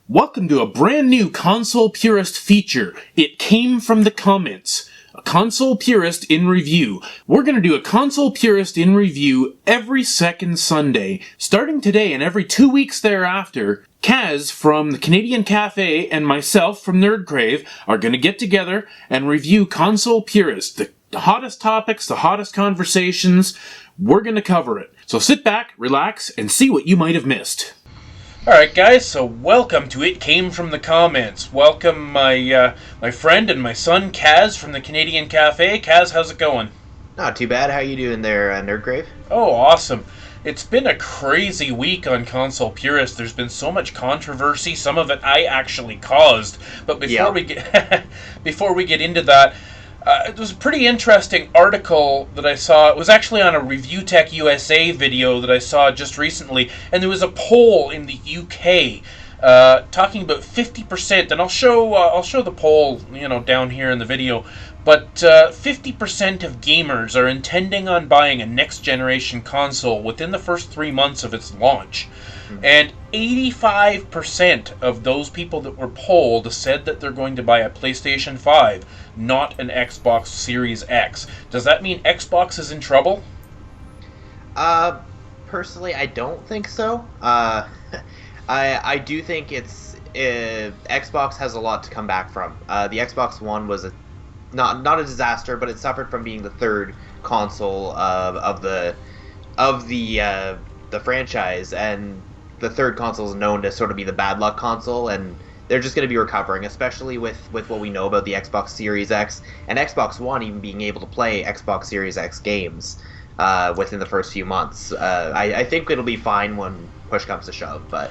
Welcome to a brand new Console Purist feature. It came from the comments. A Console Purist in Review. We're going to do a Console Purist in Review every second Sunday. Starting today and every 2 weeks thereafter, Kaz from the Canadian Cafe and myself from NerdCrave are going to get together and review Console Purist. The hottest topics, the hottest conversations, we're going to cover it. So sit back, relax, and see what you might have missed. Alright guys, so welcome to It Came From The Comments. Welcome my friend and my son Kaz from the Canadian Cafe. Kaz, how's it going? Not too bad. How you doing there, NerdCrave? Oh, awesome. It's been a crazy week on Console Purist. There's been so much controversy. Some of it I actually caused. But before we get into that, it was a pretty interesting article that I saw. It was actually on a Review Tech USA video that I saw just recently, and there was a poll in the UK talking about 50%, and I'll show the poll, down here in the video. But 50% of gamers are intending on buying a next-generation console within the first 3 months of its launch. And 85% of those people that were polled said that they're going to buy a PlayStation 5, not an Xbox Series X. Does that mean Xbox is in trouble? Personally, I don't think so. I do think Xbox has a lot to come back from. The Xbox One was not a disaster, but it suffered from being the third console of the franchise, and the third console is known to sort of be the bad luck console, and they're just going to be recovering, especially with what we know about the Xbox Series X and Xbox One even being able to play Xbox Series X games within the first few months. I think it'll be fine when push comes to shove, but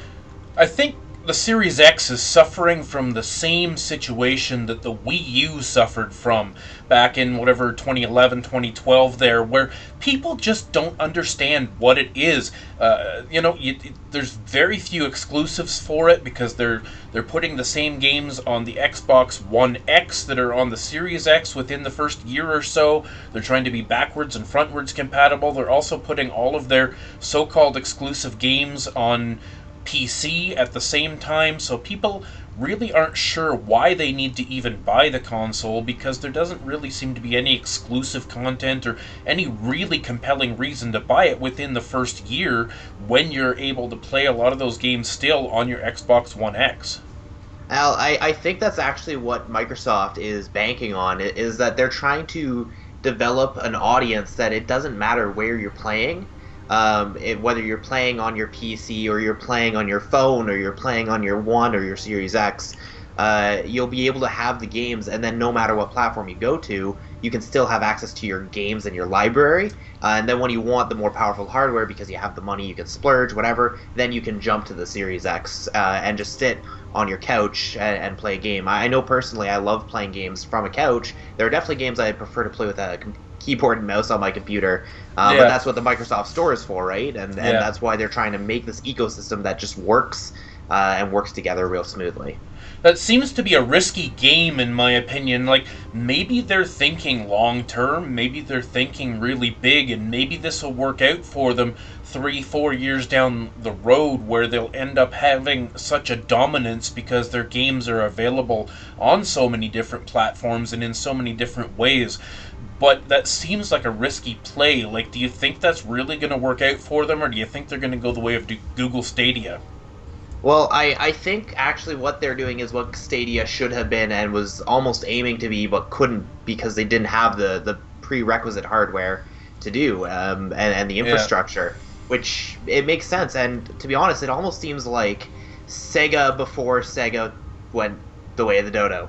I think the Series X is suffering from the same situation that the Wii U suffered from back in 2011, 2012 there, where people just don't understand what it is. There's very few exclusives for it because they're putting the same games on the Xbox One X that are on the Series X within the first year or so. They're trying to be backwards and frontwards compatible. They're also putting all of their so-called exclusive games on PC at the same time, so people really aren't sure why they need to even buy the console, because there doesn't really seem to be any exclusive content or any really compelling reason to buy it within the first year when you're able to play a lot of those games still on your Xbox One X. Al, I think that's actually what Microsoft is banking on, is that they're trying to develop an audience that it doesn't matter where you're playing. Whether you're playing on your PC or you're playing on your phone or you're playing on your One or your Series X, you'll be able to have the games, and then no matter what platform you go to, you can still have access to your games and your library. And then when you want the more powerful hardware because you have the money, you can splurge, whatever, then you can jump to the Series X and just sit on your couch and play a game. I know personally I love playing games from a couch. There are definitely games I prefer to play with a keyboard and mouse on my computer, but that's what the Microsoft Store is for, right? And that's why they're trying to make this ecosystem that just works and works together real smoothly. That seems to be a risky game, in my opinion. Like, maybe they're thinking long-term, maybe they're thinking really big, and maybe this will work out for them 3-4 years down the road, where they'll end up having such a dominance because their games are available on so many different platforms and in so many different ways. But that seems like a risky play. Like, do you think that's really going to work out for them, or do you think they're going to go the way of Google Stadia? Well, I think actually what they're doing is what Stadia should have been and was almost aiming to be, but couldn't because they didn't have the prerequisite hardware to do and the infrastructure, which it makes sense. And to be honest, it almost seems like Sega before Sega went the way of the dodo.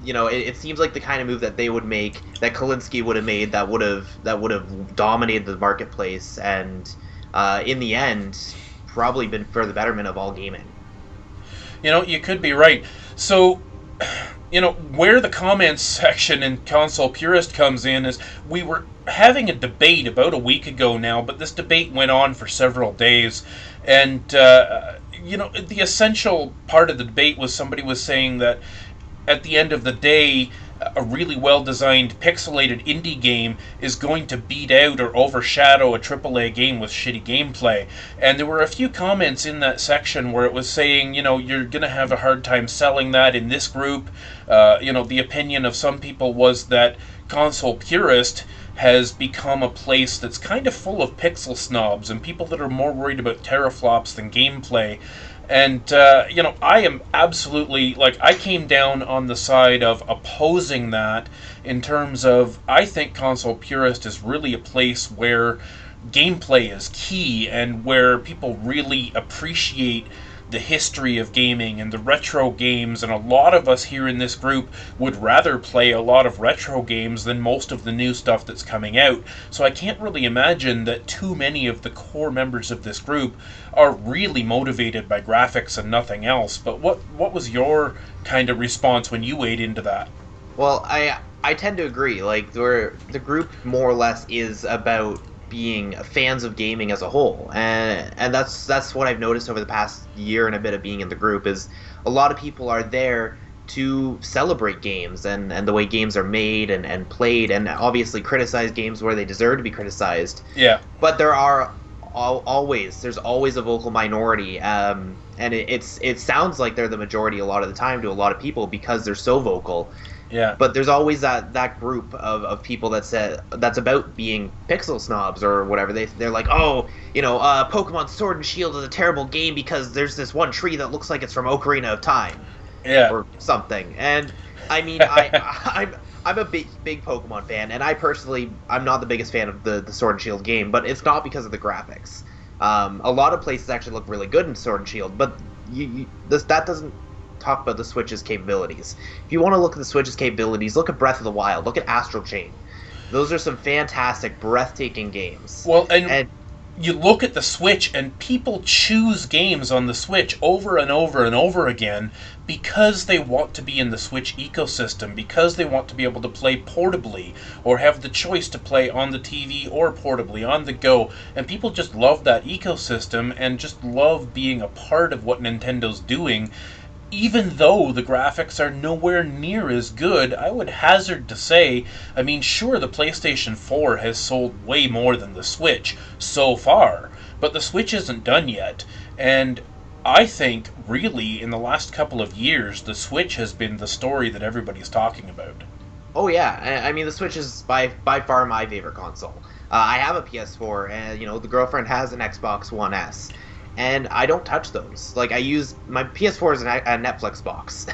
It seems like the kind of move that they would make, that Kalinske would have made, that would have dominated the marketplace, and in the end, probably been for the betterment of all gaming. You could be right. So, where the comments section in Console Purist comes in is we were having a debate about a week ago now, but this debate went on for several days, and the essential part of the debate was somebody was saying that at the end of the day, a really well-designed, pixelated indie game is going to beat out or overshadow a AAA game with shitty gameplay. And there were a few comments in that section where it was saying, you're going to have a hard time selling that in this group. The opinion of some people was that Console Purist has become a place that's kind of full of pixel snobs and people that are more worried about teraflops than gameplay. And, I am absolutely, I came down on the side of opposing that in terms of, I think Console Purist is really a place where gameplay is key and where people really appreciate the history of gaming and the retro games, and a lot of us here in this group would rather play a lot of retro games than most of the new stuff that's coming out. So I can't really imagine that too many of the core members of this group are really motivated by graphics and nothing else. But what was your kind of response when you weighed into that? Well, I tend to agree. The group more or less is about being fans of gaming as a whole, and that's what I've noticed over the past year and a bit of being in the group is a lot of people are there to celebrate games and the way games are made and played, and obviously criticize games where they deserve to be criticized. Yeah. But there's always a vocal minority, and it sounds like they're the majority a lot of the time to a lot of people because they're so vocal. Yeah. But there's always that group of people that's about being pixel snobs or whatever. They're like, Pokemon Sword and Shield is a terrible game because there's this one tree that looks like it's from Ocarina of Time. Yeah. Or something. And I mean, I'm a big Pokemon fan, and I'm not the biggest fan of the Sword and Shield game, but it's not because of the graphics. A lot of places actually look really good in Sword and Shield, but that doesn't talk about the Switch's capabilities. If you want to look at the Switch's capabilities, look at Breath of the Wild, look at Astral Chain. Those are some fantastic, breathtaking games. Well, and you look at the Switch, and people choose games on the Switch over and over and over again because they want to be in the Switch ecosystem, because they want to be able to play portably, or have the choice to play on the TV or portably, on the go. And people just love that ecosystem and just love being a part of what Nintendo's doing. Even though the graphics are nowhere near as good, I would hazard to say, sure, the PlayStation 4 has sold way more than the Switch so far, but the Switch isn't done yet. And I think, really, in the last couple of years, the Switch has been the story that everybody's talking about. Oh yeah, the Switch is by far my favorite console. I have a PS4, and the girlfriend has an Xbox One S. And I don't touch those. I use my PS4 as a Netflix box,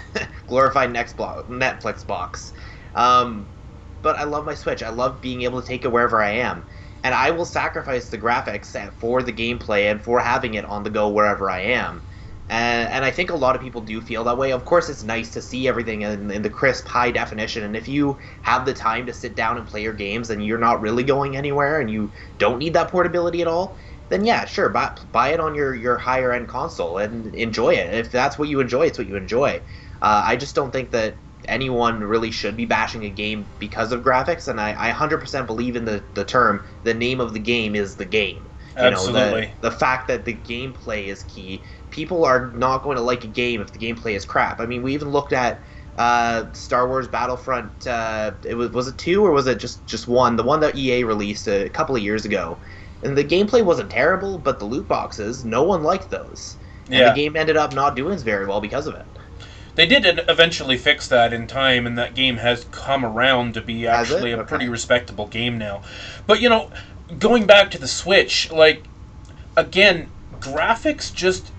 glorified Netflix box. But I love my Switch. I love being able to take it wherever I am, and I will sacrifice the graphics for the gameplay and for having it on the go wherever I am. And I think a lot of people do feel that way. Of course, it's nice to see everything in the crisp, high definition. And if you have the time to sit down and play your games, and you're not really going anywhere, and you don't need that portability at all, then yeah, sure, buy it on your higher end console and enjoy it. If that's what you enjoy, it's what you enjoy. I just don't think that anyone really should be bashing a game because of graphics, and I 100% believe in the term, the name of the game is the game. Absolutely. The fact that the gameplay is key. People are not going to like a game if the gameplay is crap. We even looked at Star Wars Battlefront, was it 2 or was it just 1? The one that EA released a couple of years ago. And the gameplay wasn't terrible, but the loot boxes, no one liked those. And the game ended up not doing very well because of it. They did eventually fix that in time, and that game has come around to be actually a pretty respectable game now. But, going back to the Switch, again, graphics just,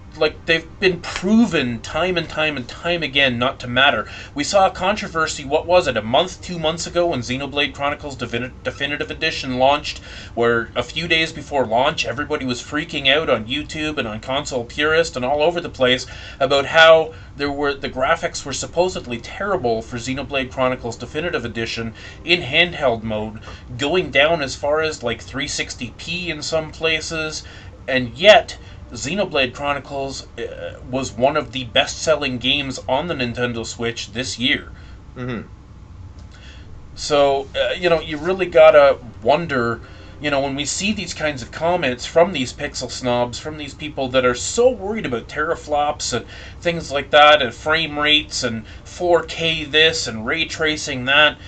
they've been proven time and time and time again not to matter. We saw a controversy, 2 months ago when Xenoblade Chronicles Definitive Edition launched, where a few days before launch, everybody was freaking out on YouTube and on Console Purist and all over the place about how the graphics were supposedly terrible for Xenoblade Chronicles Definitive Edition in handheld mode, going down as far as 360p in some places, and yet Xenoblade Chronicles was one of the best-selling games on the Nintendo Switch this year. Mm-hmm. So, you really gotta wonder, when we see these kinds of comments from these pixel snobs, from these people that are so worried about teraflops and things like that, and frame rates and 4K this and ray tracing that,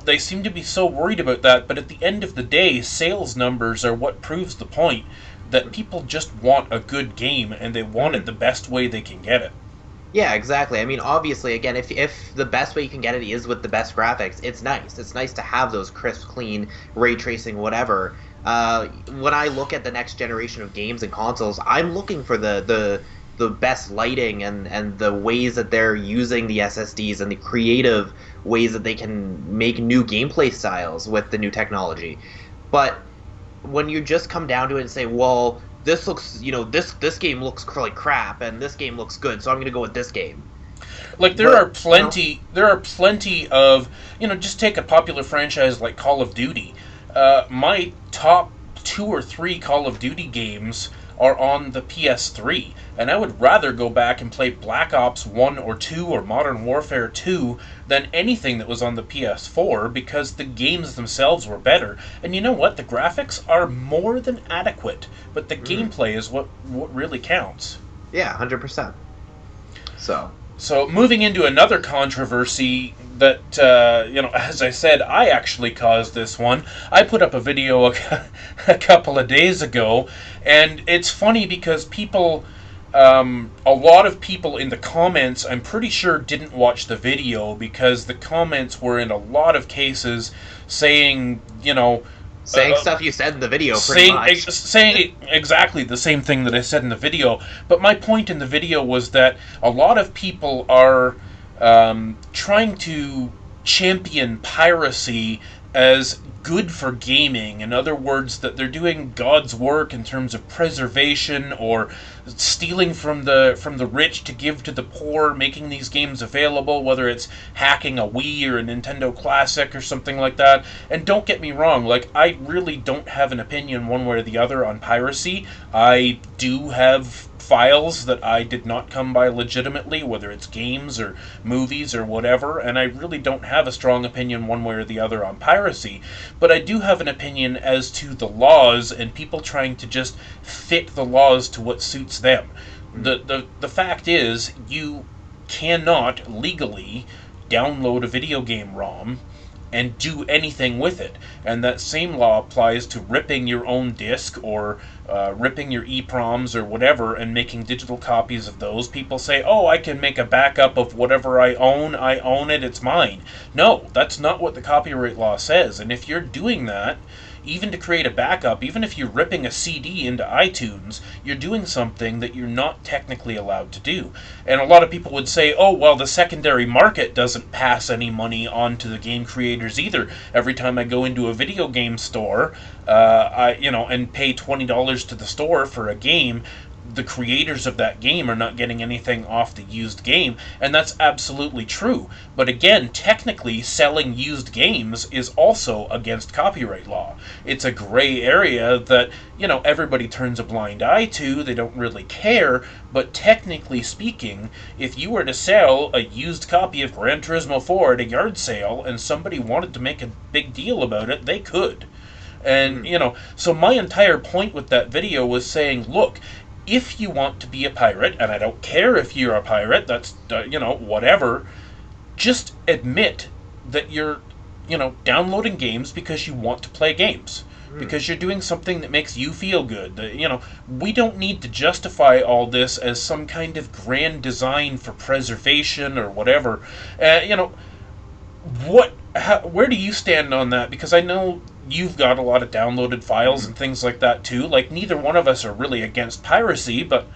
they seem to be so worried about that. But at the end of the day, sales numbers are what proves the point that people just want a good game, and they want it the best way they can get it. Yeah, exactly. I mean, obviously, again, if the best way you can get it is with the best graphics, it's nice. It's nice to have those crisp, clean, ray tracing, whatever. When I look at the next generation of games and consoles, I'm looking for the best lighting and the ways that they're using the SSDs and the creative ways that they can make new gameplay styles with the new technology. But when you just come down to it and say, well, this looks, this game looks like crap, and this game looks good, so I'm going to go with this game. Like, there are plenty of, just take a popular franchise like Call of Duty. My top 2 or 3 Call of Duty games are on the PS3, and I would rather go back and play Black Ops 1 or 2 or Modern Warfare 2 than anything that was on the PS4, because the games themselves were better. And you know what? The graphics are more than adequate, but the gameplay is what really counts. Yeah, 100%. So moving into another controversy that, as I said, I actually caused this one. I put up a video a couple of days ago, and it's funny because people, a lot of people in the comments, I'm pretty sure didn't watch the video, because the comments were in a lot of cases saying, saying stuff you said in the video, pretty much. Saying exactly the same thing that I said in the video. But my point in the video was that a lot of people are trying to champion piracy as good for gaming. In other words, that they're doing God's work in terms of preservation, or stealing from the rich to give to the poor, making these games available, whether it's hacking a Wii or a Nintendo Classic or something like that. And don't get me wrong, I really don't have an opinion one way or the other on piracy. I do have files that I did not come by legitimately, whether it's games or movies or whatever, and I really don't have a strong opinion one way or the other on piracy. But I do have an opinion as to the laws and people trying to just fit the laws to what suits them. The fact is, you cannot legally download a video game ROM and do anything with it. And that same law applies to ripping your own disc, or ripping your EPROMs or whatever and making digital copies of those. People say, oh, I can make a backup of whatever I own it, it's mine. No, that's not what the copyright law says. And if you're doing that, even to create a backup, even if you're ripping a CD into iTunes, you're doing something that you're not technically allowed to do. And a lot of people would say, oh, well, the secondary market doesn't pass any money on to the game creators either. Every time I go into a video game store, and pay $20 to the store for a game, the creators of that game are not getting anything off the used game, and that's absolutely true. But again, technically, selling used games is also against copyright law. It's a gray area that, everybody turns a blind eye to, they don't really care, but technically speaking, if you were to sell a used copy of Gran Turismo 4 at a yard sale, and somebody wanted to make a big deal about it, they could. And, so my entire point with that video was saying, look, if you want to be a pirate, and I don't care if you're a pirate, that's, whatever, just admit that you're, downloading games because you want to play games. Because you're doing something that makes you feel good. We don't need to justify all this as some kind of grand design for preservation or whatever. Where do you stand on that? Because I know you've got a lot of downloaded files and things like that too. Neither one of us are really against piracy, but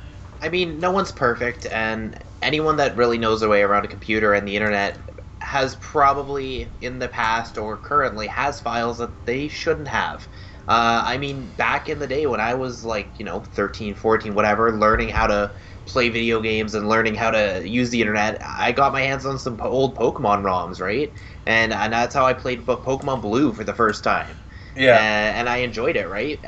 I mean, no one's perfect, and anyone that really knows their way around a computer and the internet has probably in the past or currently has files that they shouldn't have. I mean, back in the day when I was 13, 14, whatever, learning how to play video games and learning how to use the internet, I got my hands on some old Pokemon ROMs, right? And that's how I played Pokemon Blue for the first time. Yeah. And I enjoyed it, right?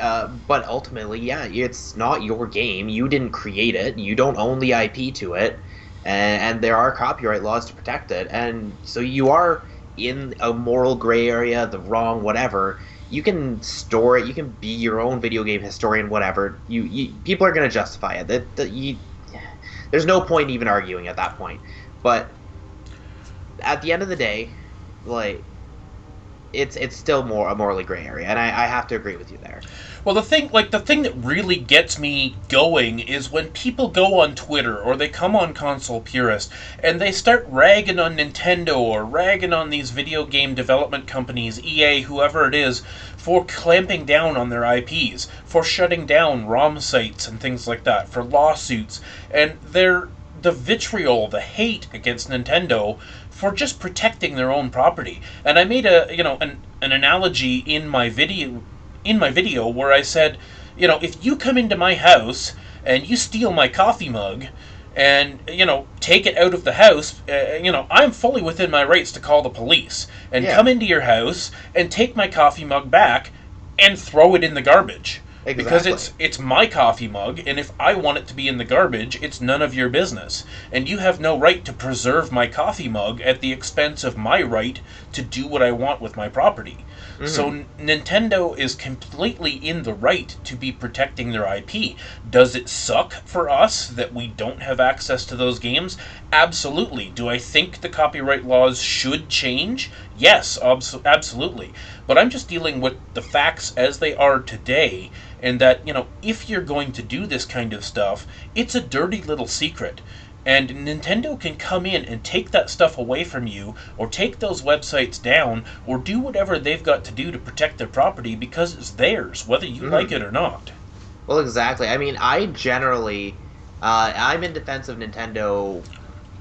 But ultimately, yeah, it's not your game. You didn't create it. You don't own the IP to it. And there are copyright laws to protect it. And so you are in a moral gray area, the wrong, whatever. you can store it. You can be your own video game historian, whatever. People are going to justify it. There's no point even arguing at that point. But at the end of the day, like it's still a morally gray area, and I have to agree with you there. Well, the thing that really gets me going is when people go on Twitter or they come on Console Purist and they start ragging on Nintendo or ragging on these video game development companies, EA, whoever it is, for clamping down on their IPs, for shutting down ROM sites and things like that, for lawsuits, and the vitriol, the hate against Nintendo for just protecting their own property. And I made an analogy in my video where I said, if you come into my house and you steal my coffee mug and, take it out of the house, I'm fully within my rights to call the police and come into your house and take my coffee mug back and throw it in the garbage. Exactly. Because it's my coffee mug, and if I want it to be in the garbage, it's none of your business. And you have no right to preserve my coffee mug at the expense of my right to do what I want with my property. Mm-hmm. So Nintendo is completely in the right to be protecting their IP. Does it suck for us that we don't have access to those games? Absolutely. Do I think the copyright laws should change? Yes, absolutely. But I'm just dealing with the facts as they are today, and that, if you're going to do this kind of stuff, it's a dirty little secret. And Nintendo can come in and take that stuff away from you, or take those websites down, or do whatever they've got to do to protect their property because it's theirs, whether you like it or not. Well, exactly. I mean, I generally, I'm in defense of Nintendo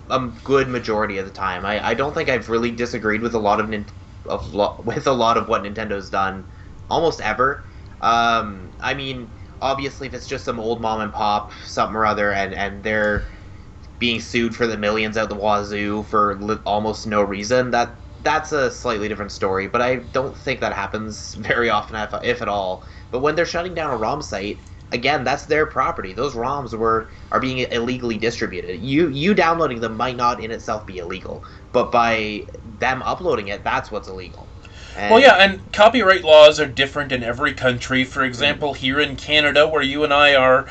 a good majority of the time. I don't think I've really disagreed with a lot of what Nintendo's done almost ever. I mean, obviously, if it's just some old mom and pop something or other, and they're being sued for the millions out the wazoo for almost no reason, that's a slightly different story. But I don't think that happens very often, if at all. But when they're shutting down a ROM site, again, that's their property. Those ROMs are being illegally distributed. You downloading them might not in itself be illegal, but by them uploading it, that's what's illegal. And copyright laws are different in every country. For example, here in Canada, where you and I are,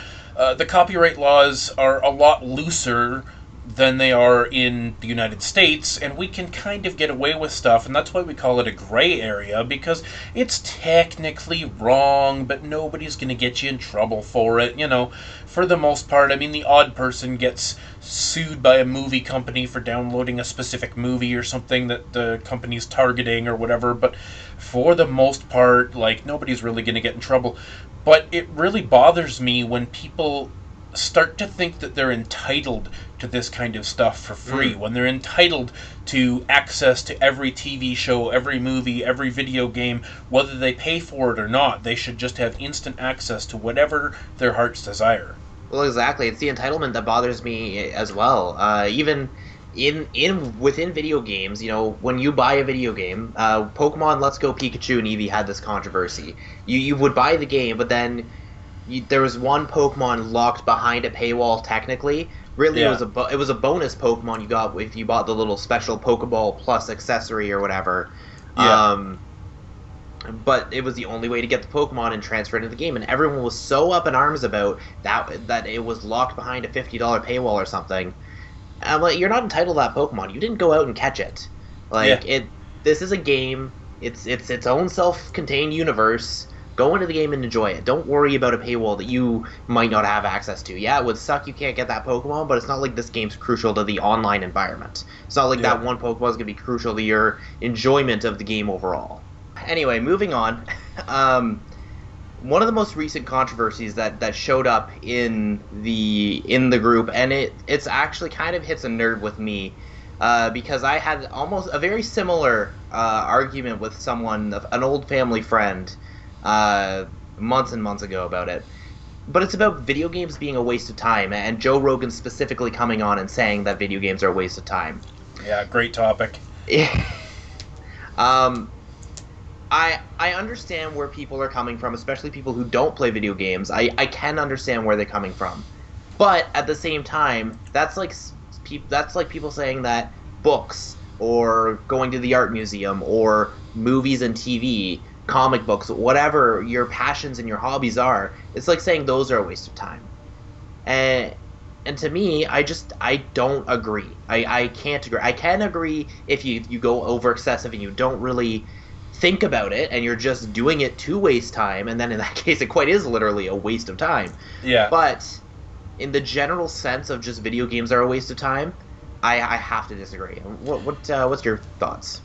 the copyright laws are a lot looser than they are in the United States, and we can kind of get away with stuff, and that's why we call it a gray area, because it's technically wrong, but nobody's going to get you in trouble for it, for the most part. I mean, the odd person gets sued by a movie company for downloading a specific movie or something that the company's targeting or whatever, but for the most part, nobody's really going to get in trouble. But it really bothers me when people start to think that they're entitled to this kind of stuff for free, when they're entitled to access to every TV show, every movie, every video game, whether they pay for it or not. They should just have instant access to whatever their hearts desire. Well, exactly. It's the entitlement that bothers me as well. Even within video games, when you buy a video game, Pokemon Let's Go Pikachu and Eevee had this controversy. You would buy the game, but then there was one Pokemon locked behind a paywall. Technically, really, it was a bonus Pokemon you got if you bought the little special Pokeball Plus accessory or whatever. Yeah. But it was the only way to get the Pokemon and transfer it into the game, and everyone was so up in arms about that it was locked behind a $50 paywall or something. And I'm like, you're not entitled to that Pokemon. You didn't go out and catch it. This is a game. It's its own self-contained universe. Go into the game and enjoy it. Don't worry about a paywall that you might not have access to. Yeah, it would suck you can't get that Pokemon, but it's not like this game's crucial to the online environment. It's not like that one Pokemon is going to be crucial to your enjoyment of the game overall. Anyway, moving on. One of the most recent controversies that showed up in the group, and it's actually kind of hits a nerve with me, because I had almost a very similar argument with someone, an old family friend, months and months ago about it. But it's about video games being a waste of time, and Joe Rogan specifically coming on and saying that video games are a waste of time. Yeah, great topic. I understand where people are coming from, especially people who don't play video games. I can understand where they're coming from. But at the same time, that's like people saying that books or going to the art museum or movies and TV comic books, whatever your passions and your hobbies are, it's like saying those are a waste of time. And to me, I don't agree. I can't agree. I can agree if you go over excessive and you don't really think about it and you're just doing it to waste time, and then in that case it quite is literally a waste of time. Yeah. But in the general sense of just video games are a waste of time, I have to disagree. What's your thoughts?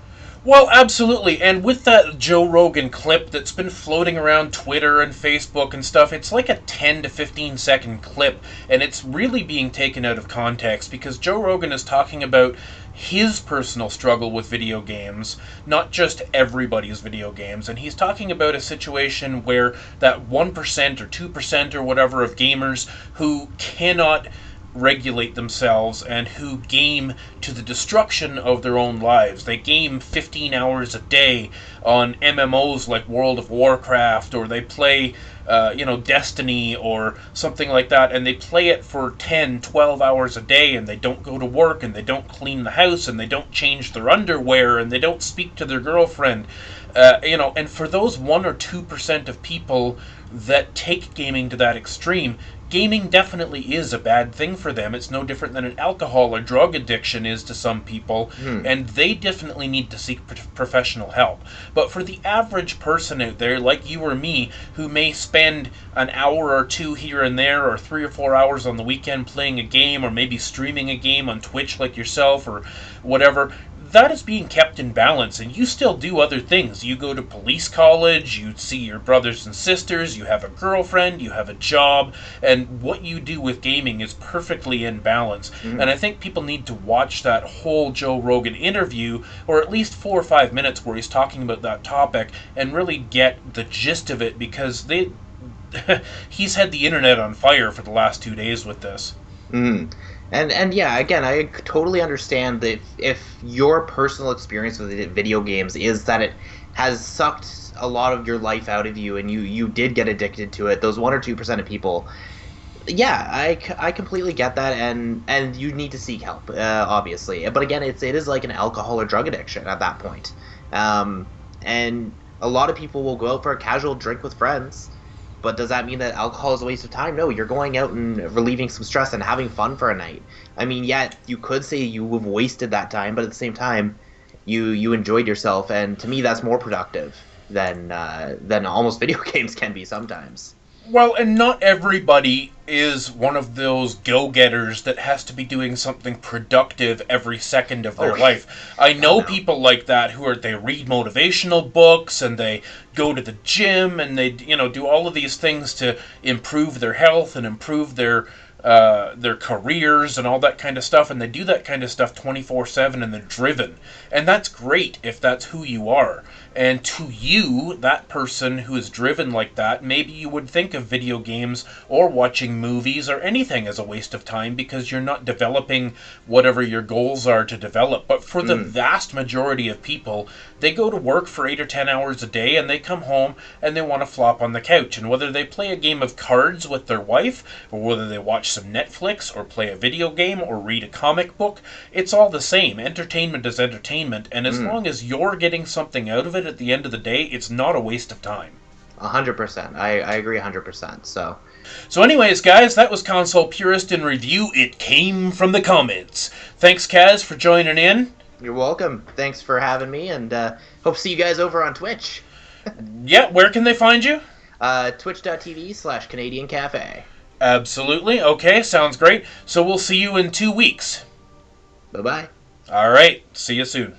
Well, absolutely. And with that Joe Rogan clip that's been floating around Twitter and Facebook and stuff, it's like a 10 to 15 second clip, and it's really being taken out of context because Joe Rogan is talking about his personal struggle with video games, not just everybody's video games. And he's talking about a situation where that 1% or 2% or whatever of gamers who cannot regulate themselves and who game to the destruction of their own lives. They game 15 hours a day on MMOs like World of Warcraft, or they play Destiny or something like that, and they play it for 10, 12 hours a day, and they don't go to work, and they don't clean the house, and they don't change their underwear, and they don't speak to their girlfriend. And for those 1 or 2% of people that take gaming to that extreme, gaming definitely is a bad thing for them. It's no different than an alcohol or drug addiction is to some people, and they definitely need to seek professional help. But for the average person out there, like you or me, who may spend an hour or two here and there, or 3 or 4 hours on the weekend playing a game, or maybe streaming a game on Twitch like yourself, or whatever, that is being kept in balance, and you still do other things. You go to police college, you see your brothers and sisters, you have a girlfriend, you have a job, and what you do with gaming is perfectly in balance. And I think people need to watch that whole Joe Rogan interview, or at least 4 or 5 minutes where he's talking about that topic, and really get the gist of it, because he's had the internet on fire for the last 2 days with this. And yeah, again, I totally understand that if your personal experience with video games is that it has sucked a lot of your life out of you and you did get addicted to it, those 1 or 2% of people, yeah, I completely get that, and you need to seek help, obviously. But again, it is like an alcohol or drug addiction at that point. And a lot of people will go out for a casual drink with friends. But does that mean that alcohol is a waste of time? No, you're going out and relieving some stress and having fun for a night. I mean, yeah, you could say you have wasted that time, but at the same time, you enjoyed yourself, and to me, that's more productive than almost video games can be sometimes. Well, and not everybody is one of those go-getters that has to be doing something productive every second of their life. I know people like that they read motivational books, and they go to the gym, and they do all of these things to improve their health and improve their careers and all that kind of stuff, and they do that kind of stuff 24/7, and they're driven. And that's great if that's who you are. And to you, that person who is driven like that, maybe you would think of video games or watching movies or anything as a waste of time because you're not developing whatever your goals are to develop. But for the vast majority of people, they go to work for 8 or 10 hours a day, and they come home and they want to flop on the couch. And whether they play a game of cards with their wife, or whether they watch some Netflix, or play a video game, or read a comic book, it's all the same. Entertainment is entertainment, and as long as you're getting something out of it at the end of the day, it's not a waste of time. 100%. I agree 100%. So anyways, guys, that was Console Purist in review. It came from the comments. Thanks, Kaz, for joining in. You're welcome. Thanks for having me, and hope to see you guys over on Twitch. Yeah, where can they find you? Twitch.tv/Canadian Cafe. Absolutely. Okay, sounds great. So we'll see you in 2 weeks. Bye-bye. All right. See you soon.